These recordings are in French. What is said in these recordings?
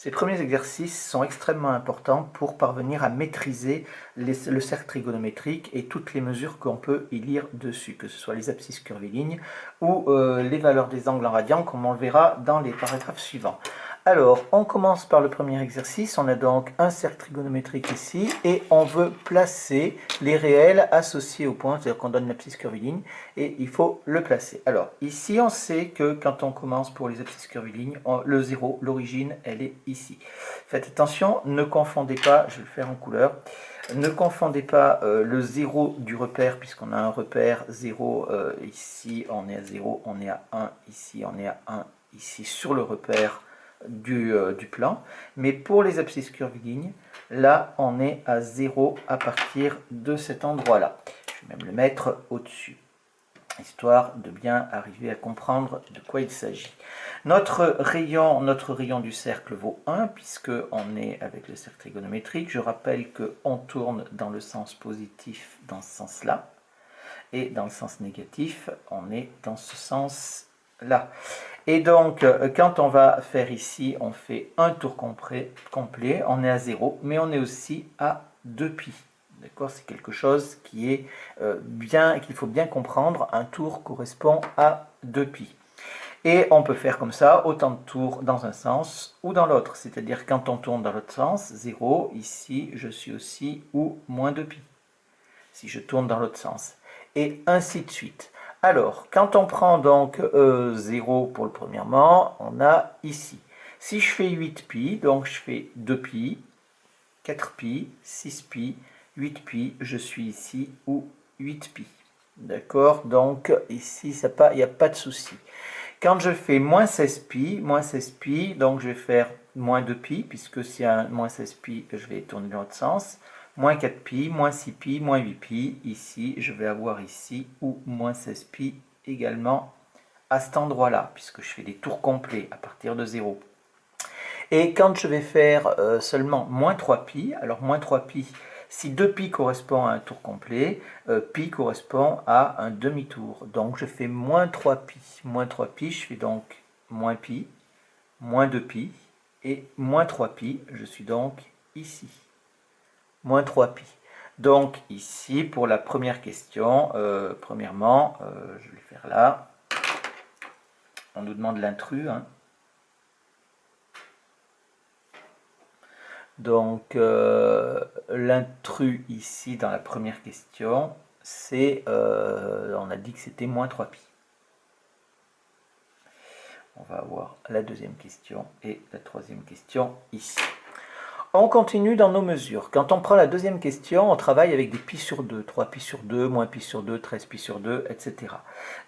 Ces premiers exercices sont extrêmement importants pour parvenir à maîtriser le cercle trigonométrique et toutes les mesures qu'on peut y lire dessus, que ce soit les abscisses curvilignes ou les valeurs des angles en radians, comme on le verra dans les paragraphes suivants. Alors, on commence par le premier exercice. On a donc un cercle trigonométrique ici et on veut placer les réels associés au point, c'est-à-dire qu'on donne l'abscisse curviligne et il faut le placer. Alors, ici, on sait que quand on commence pour les abscisses curvilignes, le 0, l'origine, elle est ici. Faites attention, ne confondez pas, je vais le faire en couleur, ne confondez pas le 0 du repère, puisqu'on a un repère 0, ici on est à 0, on est à 1, ici on est à 1, ici sur le repère du plan, mais pour les abscisses curvilignes, là on est à 0 à partir de cet endroit-là. Je vais même le mettre au-dessus, histoire de bien arriver à comprendre de quoi il s'agit. Notre rayon du cercle vaut 1, puisqu'on est avec le cercle trigonométrique. Je rappelle qu'on tourne dans le sens positif, dans ce sens-là, et dans le sens négatif, on est dans ce sens-là. Et donc, quand on va faire ici, on fait un tour complet, on est à 0, mais on est aussi à 2π. D'accord, c'est quelque chose qui est qu'il faut bien comprendre. Un tour correspond à 2π. Et on peut faire comme ça autant de tours dans un sens ou dans l'autre. C'est-à-dire quand on tourne dans l'autre sens, 0, ici je suis aussi, ou moins 2π. Si je tourne dans l'autre sens. Et ainsi de suite. Alors, quand on prend donc 0 pour le premièrement, on a ici. Si je fais 8π, donc je fais 2π, 4π, 6π, 8π, je suis ici, ou 8π. D'accord? Donc ici, il n'y a pas de souci. Quand je fais moins 16π, donc je vais faire moins 2π, puisque s'il y a un moins 16π, je vais tourner dans l'autre sens. Moins 4π, moins 6π, moins 8π. Ici, je vais avoir ici, ou moins 16π également à cet endroit-là, puisque je fais des tours complets à partir de 0. Et quand je vais faire seulement moins 3π, alors moins 3π, si 2π correspond à un tour complet, π correspond à un demi-tour. Donc je fais moins 3π. Moins 3π, je fais donc moins π, moins 2π, et moins 3π, je suis donc ici. Moins 3π. Donc ici, pour la première question, premièrement, je vais le faire là. On nous demande l'intrus, hein. Donc, l'intrus ici dans la première question, c'est, on a dit que c'était moins 3π. On va avoir la deuxième question et la troisième question ici. On continue dans nos mesures. Quand on prend la deuxième question, on travaille avec des π sur 2, 3π sur 2, moins π sur 2, 13π sur 2, etc.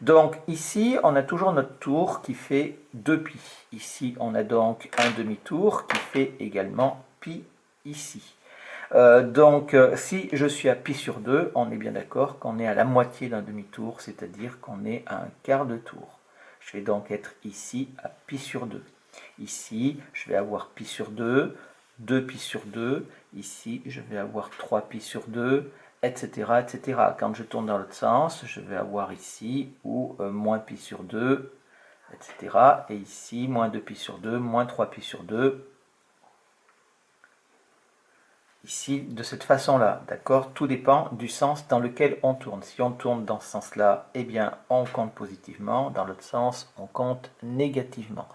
Donc ici, on a toujours notre tour qui fait 2π. Ici, on a donc un demi-tour qui fait également π ici. Donc, si je suis à π sur 2, on est bien d'accord qu'on est à la moitié d'un demi-tour, c'est-à-dire qu'on est à un quart de tour. Je vais donc être ici à π sur 2. Ici, je vais avoir π sur 2, 2π sur 2. Ici, je vais avoir 3π sur 2, etc., etc. Quand je tourne dans l'autre sens, je vais avoir ici ou moins π sur 2, etc. Et ici, moins 2π sur 2, moins 3π sur 2. Ici, de cette façon-là, d'accord? Tout dépend du sens dans lequel on tourne. Si on tourne dans ce sens-là, eh bien, on compte positivement. Dans l'autre sens, on compte négativement.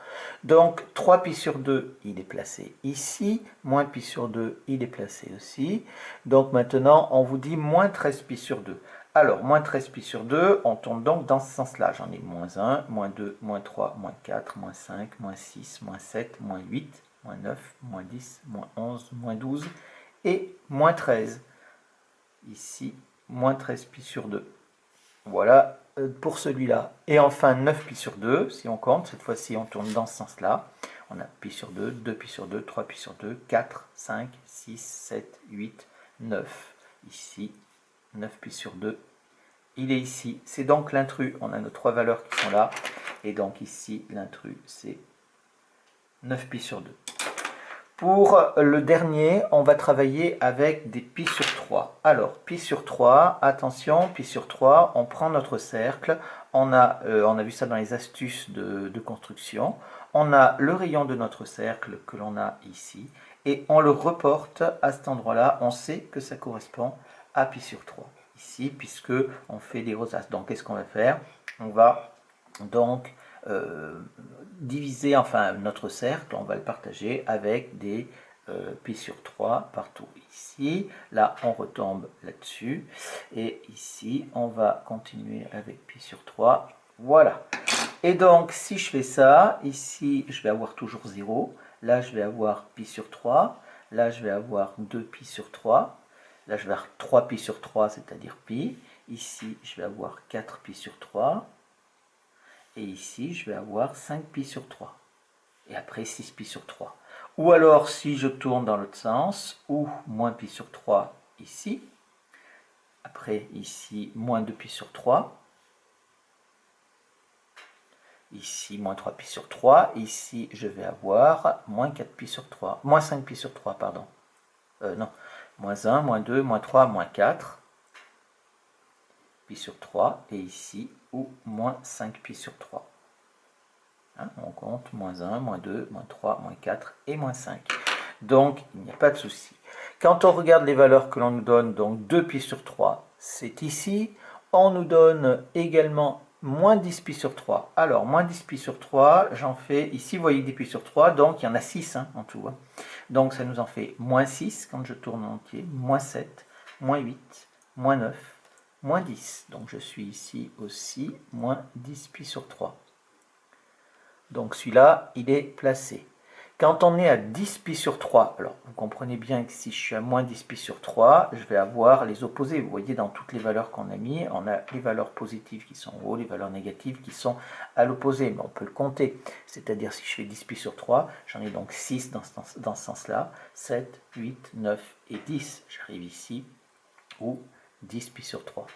Donc, 3π sur 2, il est placé ici. Moins π sur 2, il est placé aussi. Donc, maintenant, on vous dit moins 13π sur 2. Alors, moins 13π sur 2, on tourne donc dans ce sens-là. J'en ai moins 1, moins 2, moins 3, moins 4, moins 5, moins 6, moins 7, moins 8, moins 9, moins 10, moins 11, moins 12... et moins 13. Ici, moins 13π sur 2. Voilà pour celui-là. Et enfin, 9π sur 2, si on compte, cette fois-ci on tourne dans ce sens-là. On a π sur 2, 2π sur 2, 3π sur 2, 4, 5, 6, 7, 8, 9. Ici, 9π sur 2. Il est ici. C'est donc l'intrus. On a nos trois valeurs qui sont là. Et donc ici, l'intrus, c'est 9π sur 2. Pour le dernier, on va travailler avec des pi sur 3. Alors, pi sur 3, attention, pi sur 3, on prend notre cercle, on a vu ça dans les astuces de construction, on a le rayon de notre cercle que l'on a ici, et on le reporte à cet endroit-là, on sait que ça correspond à pi sur 3, ici, puisque on fait des rosaces. Donc, qu'est-ce qu'on va faire? On va donc diviser, enfin notre cercle, on va le partager avec des pi sur 3 partout. Ici, là on retombe là-dessus, et ici on va continuer avec pi sur 3, voilà. Et donc si je fais ça, ici je vais avoir toujours 0, là je vais avoir pi sur 3, là je vais avoir 2 pi sur 3, là je vais avoir 3 pi sur 3, c'est-à-dire pi, ici je vais avoir 4 pi sur 3, et ici je vais avoir 5 pi sur 3, et après 6 pi sur 3. Ou alors si je tourne dans l'autre sens, ou moins pi sur 3 ici, après ici moins 2 pi sur 3, ici moins 3 pi sur 3, ici je vais avoir moins 4 pi sur 3, moins 5 pi sur 3, pardon, non, moins 1, moins 2, moins 3, moins 4 pi sur 3, et ici, ou moins 5 pi sur 3. On compte moins 1, moins 2, moins 3, moins 4 et moins 5. Donc, il n'y a pas de souci. Quand on regarde les valeurs que l'on nous donne, donc 2 pi sur 3, c'est ici. On nous donne également moins 10 pi sur 3. Alors, moins 10 pi sur 3, j'en fais, ici, vous voyez 10 pi sur 3, donc il y en a 6 en tout. Donc, ça nous en fait moins 6 quand je tourne en entier, moins 7, moins 8, moins 9, moins 10. Donc, je suis ici aussi, moins 10 pi sur 3. Donc celui-là, il est placé. Quand on est à 10 pi sur 3, alors vous comprenez bien que si je suis à moins 10 pi sur 3, je vais avoir les opposés. Vous voyez, dans toutes les valeurs qu'on a mis, on a les valeurs positives qui sont en haut, les valeurs négatives qui sont à l'opposé. Mais on peut le compter. C'est-à-dire, si je fais 10 pi sur 3, j'en ai donc 6 dans ce sens-là, 7, 8, 9 et 10. J'arrive ici, ou 10 pi sur 3.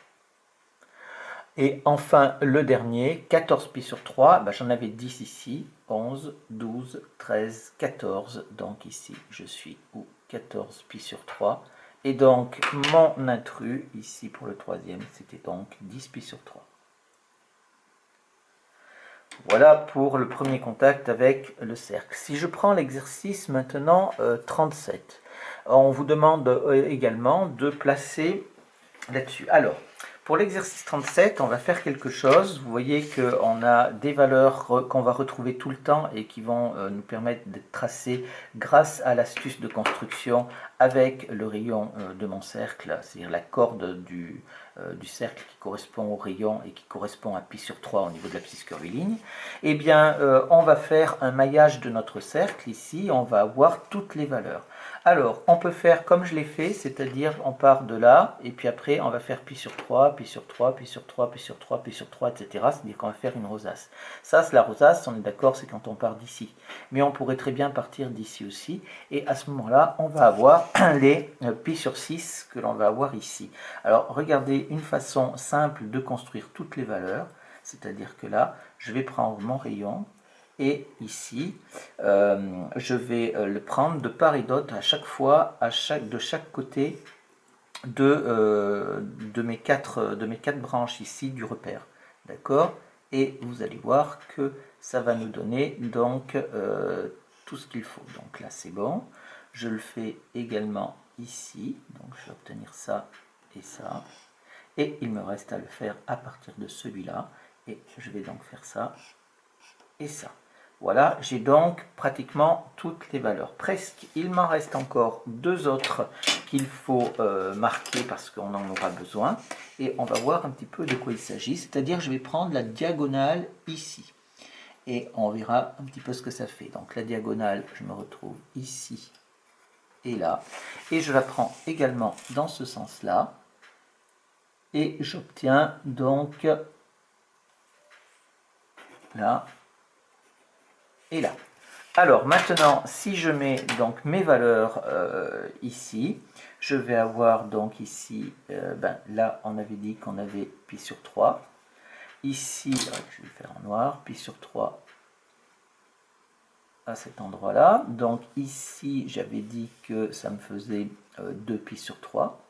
Et enfin, le dernier, 14 pi sur 3, j'en avais 10 ici, 11, 12, 13, 14, donc ici je suis où 14 pi sur 3. Et donc mon intrus, ici pour le troisième, c'était donc 10 pi sur 3. Voilà pour le premier contact avec le cercle. Si je prends l'exercice maintenant 37, on vous demande également de placer là-dessus. Alors, pour l'exercice 37, on va faire quelque chose. Vous voyez qu'on a des valeurs qu'on va retrouver tout le temps et qui vont nous permettre d'être tracées grâce à l'astuce de construction avec le rayon de mon cercle, c'est-à-dire la corde du cercle qui correspond au rayon et qui correspond à pi sur 3 au niveau de l'abscisse curviligne. Eh bien, on va faire un maillage de notre cercle. Ici, on va avoir toutes les valeurs. Alors, on peut faire comme je l'ai fait, c'est-à-dire on part de là, et puis après on va faire pi sur 3, pi sur 3, pi sur 3, pi sur 3, pi sur 3, etc. C'est-à-dire qu'on va faire une rosace. Ça, c'est la rosace, on est d'accord, c'est quand on part d'ici. Mais on pourrait très bien partir d'ici aussi, et à ce moment-là, on va avoir les pi sur 6 que l'on va avoir ici. Alors, regardez une façon simple de construire toutes les valeurs, c'est-à-dire que là, je vais prendre mon rayon, et ici, je vais le prendre de part et d'autre à chaque fois, de chaque côté de mes quatre branches ici du repère. D'accord? Et vous allez voir que ça va nous donner donc tout ce qu'il faut. Donc là, c'est bon. Je le fais également ici. Donc je vais obtenir ça et ça. Et il me reste à le faire à partir de celui-là. Et je vais donc faire ça et ça. Voilà, j'ai donc pratiquement toutes les valeurs. Presque, il m'en reste encore deux autres qu'il faut marquer parce qu'on en aura besoin. Et on va voir un petit peu de quoi il s'agit. C'est-à-dire, je vais prendre la diagonale ici. Et on verra un petit peu ce que ça fait. Donc la diagonale, je me retrouve ici et là. Et je la prends également dans ce sens-là. Et j'obtiens donc là et là. Alors maintenant, si je mets donc mes valeurs ici, je vais avoir donc ici, là on avait dit qu'on avait pi sur 3. Ici, je vais le faire en noir, pi sur 3. à cet endroit-là. Donc ici, j'avais dit que ça me faisait 2π sur 3.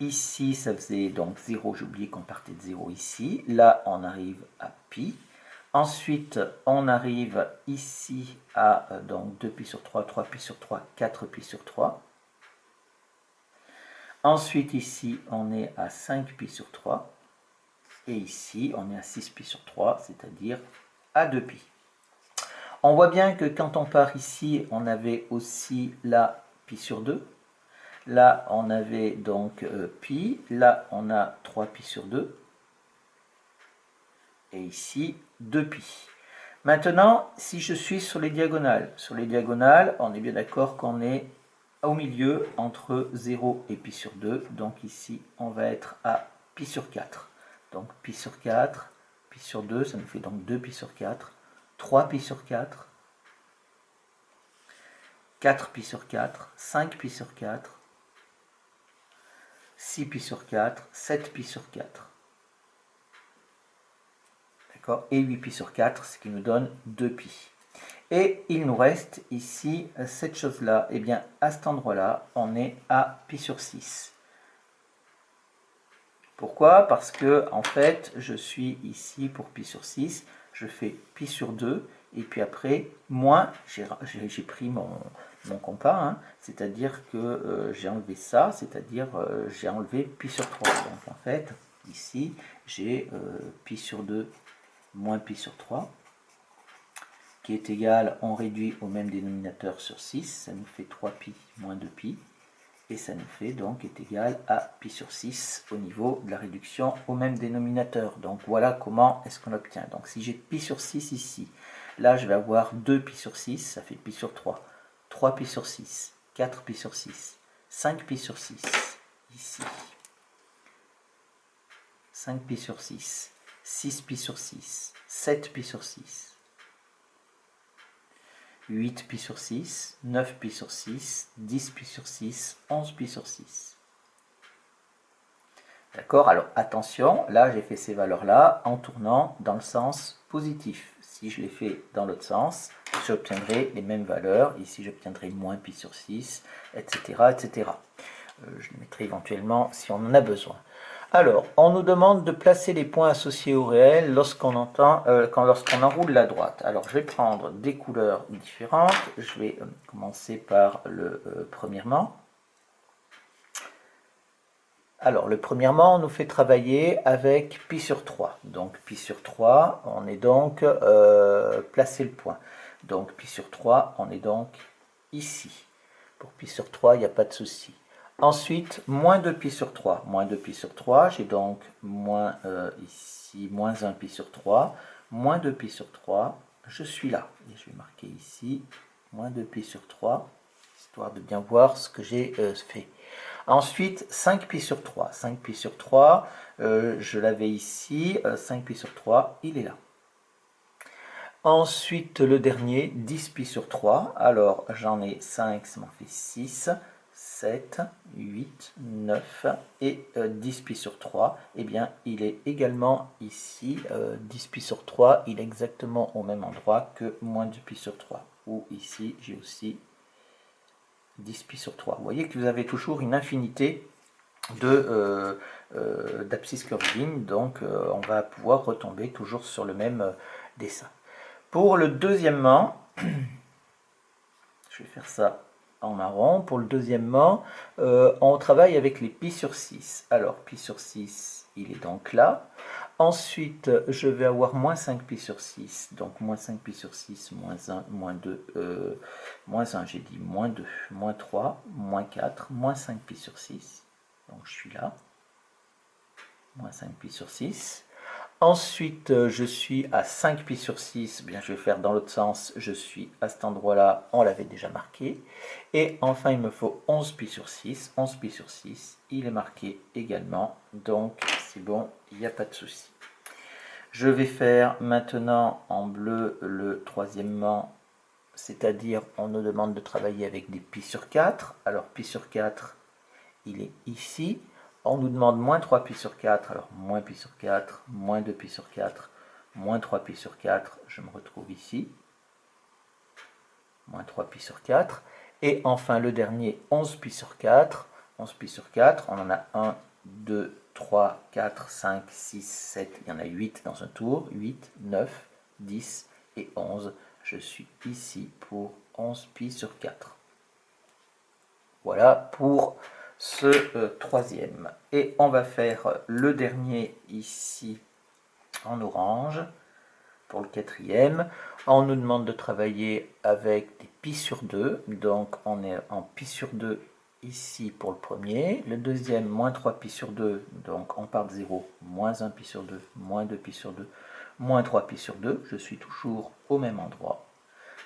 Ici, ça faisait donc 0, j'ai oublié qu'on partait de 0 ici. Là, on arrive à pi. Ensuite, on arrive ici à donc 2π sur 3, 3π sur 3, 4π sur 3. Ensuite, ici, on est à 5π sur 3. Et ici, on est à 6π sur 3, c'est-à-dire à 2π. On voit bien que quand on part ici, on avait aussi là π sur 2. Là, on avait donc pi. Là, on a 3π sur 2. Et ici, 2π. Maintenant, si je suis sur les diagonales, on est bien d'accord qu'on est au milieu entre 0 et π sur 2. Donc ici, on va être à π sur 4. Donc π sur 4, π sur 2, ça nous fait donc 2π sur 4, 3π sur 4, 4π sur 4, 5π sur 4, 6π sur 4, 7π sur 4. D'accord? Et 8π sur 4, ce qui nous donne 2π. Et il nous reste ici cette chose-là. Et bien, à cet endroit-là, on est à π sur 6. Pourquoi? Parce que, en fait, je suis ici pour π sur 6. Je fais π sur 2. Et puis après, moins, j'ai pris mon compas, hein, c'est-à-dire que j'ai enlevé ça, c'est-à-dire j'ai enlevé π sur 3. Donc, en fait, ici, j'ai π sur 2 moins π sur 3, qui est égal, on réduit au même dénominateur sur 6, ça nous fait 3π moins 2π, et ça nous fait donc est égal à π sur 6 au niveau de la réduction au même dénominateur. Donc voilà comment est-ce qu'on obtient. Donc si j'ai π sur 6 ici, là je vais avoir 2π sur 6, ça fait π sur 3, 3π sur 6, 4π sur 6, 5π sur 6, ici, 5π sur 6, 6π sur 6, 7π sur 6, 8π sur 6, 9π sur 6, 10π sur 6, 11π sur 6. D'accord? Alors attention, là j'ai fait ces valeurs-là en tournant dans le sens positif. Si je les fais dans l'autre sens, j'obtiendrai les mêmes valeurs. Ici j'obtiendrai moins π sur 6, etc. etc. Je le mettrai éventuellement si on en a besoin. Alors, on nous demande de placer les points associés au réel lorsqu'on enroule la droite. Alors, je vais prendre des couleurs différentes. Je vais commencer par le premièrement. Alors, le premièrement, on nous fait travailler avec π sur 3. Donc, π sur 3, on est donc placé le point. Donc, π sur 3, on est donc ici. Pour π sur 3, il n'y a pas de souci. Ensuite, moins 2π sur 3. Moins 2π sur 3, j'ai donc moins ici, moins 1π sur 3. Moins 2π sur 3, je suis là. Et je vais marquer ici, moins 2π sur 3, histoire de bien voir ce que j'ai fait. Ensuite, 5π sur 3. 5π sur 3, je l'avais ici. 5π sur 3, il est là. Ensuite, le dernier, 10π sur 3. Alors, j'en ai 5, ça m'en fait 6. 7, 8, 9 et 10π sur 3, eh bien il est également ici, 10π sur 3, il est exactement au même endroit que moins 2π sur 3, ou ici j'ai aussi 10π sur 3. Vous voyez que vous avez toujours une infinité d'abscisses curvilignes, donc on va pouvoir retomber toujours sur le même dessin. Pour le deuxièmement, je vais faire ça en marron. Pour le deuxièmement, on travaille avec les π sur 6. Alors, π sur 6, il est donc là. Ensuite, je vais avoir moins 5π sur 6. Donc, moins 5π sur 6, moins 1, moins 2, moins 1, j'ai dit moins 2, moins 3, moins 4, moins 5π sur 6. Donc, je suis là. Moins 5π sur 6. Ensuite, je suis à 5π sur 6, bien je vais faire dans l'autre sens, je suis à cet endroit-là, on l'avait déjà marqué. Et enfin, il me faut 11π sur 6, 11π sur 6, il est marqué également, donc c'est bon, il n'y a pas de souci. Je vais faire maintenant en bleu le troisièmement, c'est-à-dire on nous demande de travailler avec des π sur 4. Alors π sur 4, il est ici. On nous demande moins 3π sur 4, alors moins π sur 4, moins 2π sur 4, moins 3 pi sur 4, je me retrouve ici, moins 3 pi sur 4, et enfin le dernier, 11 pi sur 4, 11 pi sur 4, on en a 1, 2, 3, 4, 5, 6, 7, il y en a 8 dans un tour, 8, 9, 10 et 11, je suis ici pour 11 pi sur 4. Voilà pour ce troisième. Et on va faire le dernier ici en orange pour le quatrième. On nous demande de travailler avec des pi sur 2, donc on est en pi sur 2 ici pour le premier. Le deuxième, moins 3 pi sur 2, donc on part de 0, moins 1 pi sur 2, moins 2 pi sur 2, moins 3 pi sur 2. Je suis toujours au même endroit,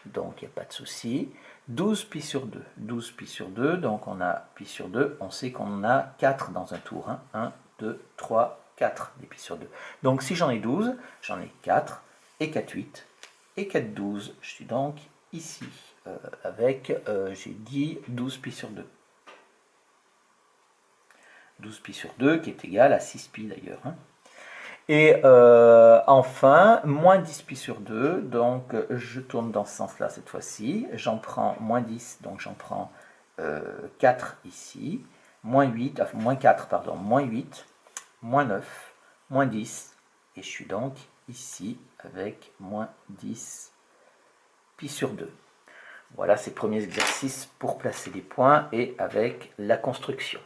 donc il n'y a pas de souci. 12 pi sur 2, 12 pi sur 2, donc on a pi sur 2, on sait qu'on en a 4 dans un tour, hein. 1, 2, 3, 4 des pi sur 2. Donc si j'en ai 12, j'en ai 4, et 4, 8, et 4, 12. Je suis donc ici, avec, j'ai dit 12 pi sur 2. 12 pi sur 2 qui est égal à 6 pi d'ailleurs, hein. Et enfin, moins 10 pi sur 2, donc je tourne dans ce sens-là cette fois-ci. J'en prends moins 10, donc j'en prends 4 ici. Moins 8, enfin, moins 4, pardon, moins 8, moins 9, moins 10. Et je suis donc ici avec moins 10 pi sur 2. Voilà ces premiers exercices pour placer les points et avec la construction.